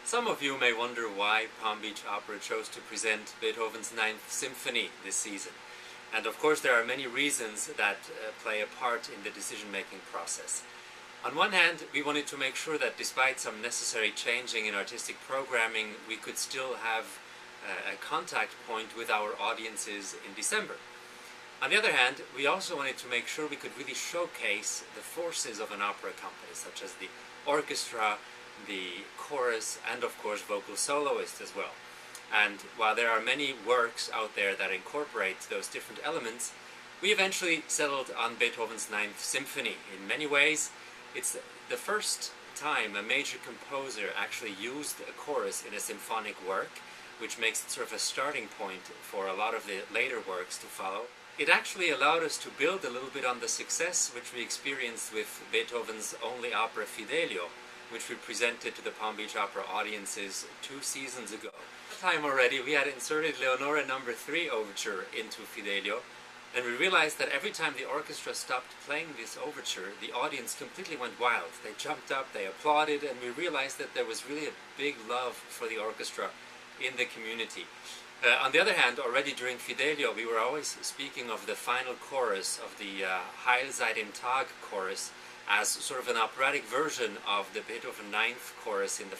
Some of you may wonder why Palm Beach Opera chose to present Beethoven's Ninth Symphony this season. And of course there are many reasons that play a part in the decision-making process. On one hand, we wanted to make sure that despite some necessary changing in artistic programming, we could still have a contact point with our audiences in December. On the other hand, we also wanted to make sure we could really showcase the forces of an opera company, such as the orchestra, the chorus, and of course vocal soloists as well. And while there are many works out there that incorporate those different elements, we eventually settled on Beethoven's Ninth Symphony. In many ways, it's the first time a major composer actually used a chorus in a symphonic work, which makes it sort of a starting point for a lot of the later works to follow. It actually allowed us to build a little bit on the success which we experienced with Beethoven's only opera Fidelio, which we presented to the Palm Beach Opera audiences 2 seasons ago. At that time already we had inserted Leonore No. 3 overture into Fidelio, and we realized that every time the orchestra stopped playing this overture, the audience completely went wild. They jumped up, they applauded, and we realized that there was really a big love for the orchestra in the community. On the other hand, already during Fidelio, we were always speaking of the final chorus, of the Heil sei dem Tag chorus, as sort of an operatic version of the Beethoven Ninth chorus in the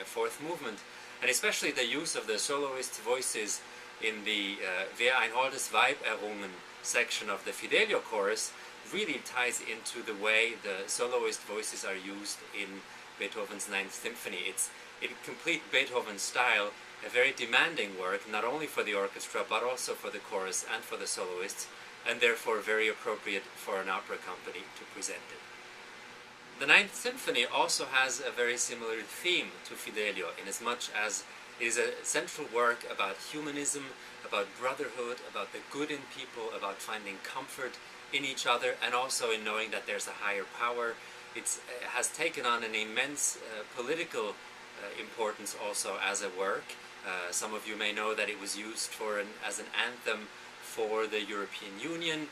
fourth movement, and especially the use of the soloists' voices in the Wer ein holdes Weib errungen section of the Fidelio chorus really ties into the way the soloist voices are used in Beethoven's Ninth Symphony. It's in complete Beethoven style, a very demanding work, not only for the orchestra but also for the chorus and for the soloists, and therefore very appropriate for an opera company to present it. The Ninth Symphony also has a very similar theme to Fidelio, inasmuch as it is a central work about humanism, about brotherhood, about the good in people, about finding comfort in each other, and also in knowing that there's a higher power. It has taken on an immense political importance also as a work. Some of you may know that it was used as an anthem for the European Union.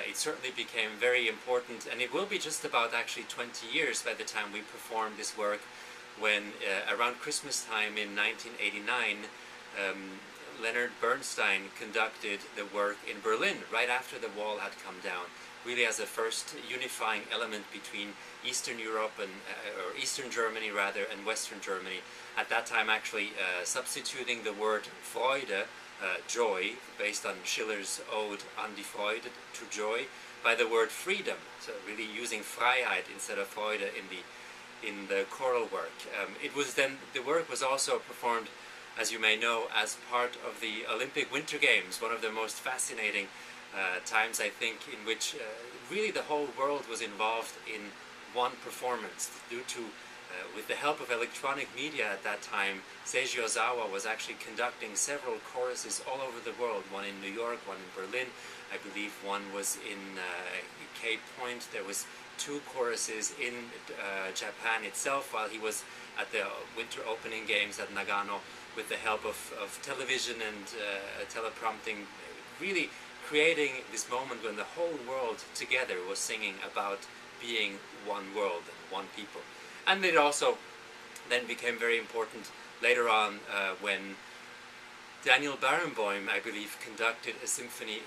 It certainly became very important, and it will be just about actually 20 years by the time we perform this work, when around Christmas time in 1989 Leonard Bernstein conducted the work in Berlin right after the wall had come down, really as a first unifying element between Eastern Europe or Eastern Germany rather, and Western Germany. At that time actually substituting the word Freude, joy, based on Schiller's ode An die Freude, to joy, by the word freedom, so really using Freiheit instead of Freude in the choral work. The work was also performed, as you may know, as part of the Olympic Winter Games, one of the most fascinating times, I think, in which really the whole world was involved in one performance. With the help of electronic media at that time, Seiji Ozawa was actually conducting several choruses all over the world, one in New York, one in Berlin, I believe one was in Cape Point. There was 2 choruses in Japan itself, while he was at the Winter Opening Games at Nagano, with the help of television and teleprompting, really creating this moment when the whole world together was singing about being one world and one people. And it also then became very important later on when Daniel Barenboim, I believe, conducted a symphony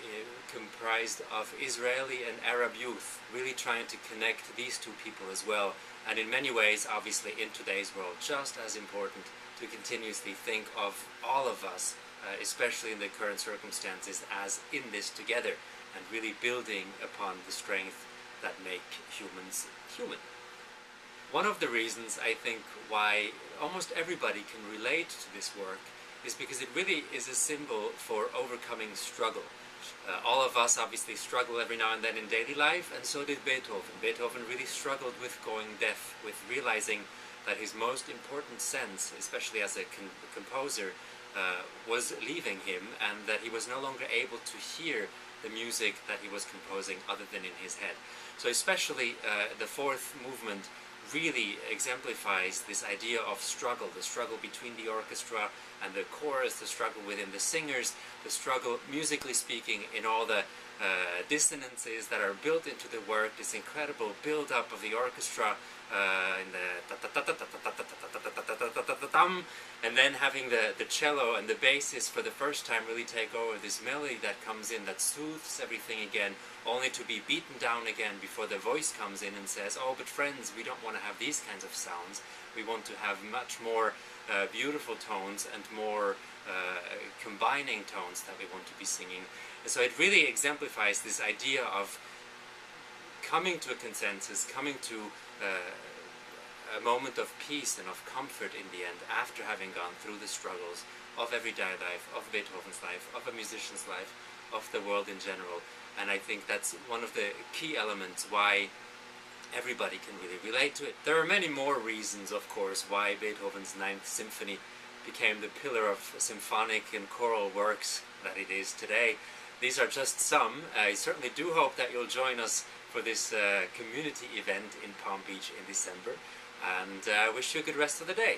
comprised of Israeli and Arab youth, really trying to connect these 2 people as well. And in many ways, obviously, in today's world, just as important to continuously think of all of us, especially in the current circumstances, as in this together, and really building upon the strength that make humans human. One of the reasons, I think, why almost everybody can relate to this work is because it really is a symbol for overcoming struggle. All of us obviously struggle every now and then in daily life, and so did Beethoven. Beethoven really struggled with going deaf, with realizing that his most important sense, especially as a composer, was leaving him, and that he was no longer able to hear the music that he was composing other than in his head. So especially the fourth movement really exemplifies this idea of struggle, the struggle between the orchestra and the chorus, the struggle within the singers, the struggle, musically speaking, in all the dissonances that are built into the work, this incredible build-up of the orchestra, in the tam, and then having the cello and the basses for the first time really take over this melody that comes in, that soothes everything again, only to be beaten down again before the voice comes in and says, oh, but friends, we don't want to have these kinds of sounds. We want to have much more beautiful tones and more combining tones that we want to be singing. And so it really exemplifies this idea of coming to a consensus, coming to a moment of peace and of comfort in the end, after having gone through the struggles of everyday life, of Beethoven's life, of a musician's life, of the world in general. And I think that's one of the key elements why everybody can really relate to it. There are many more reasons, of course, why Beethoven's Ninth Symphony became the pillar of symphonic and choral works that it is today. These are just some. I certainly do hope that you'll join us for this community event in Palm Beach in December, and I wish you a good rest of the day.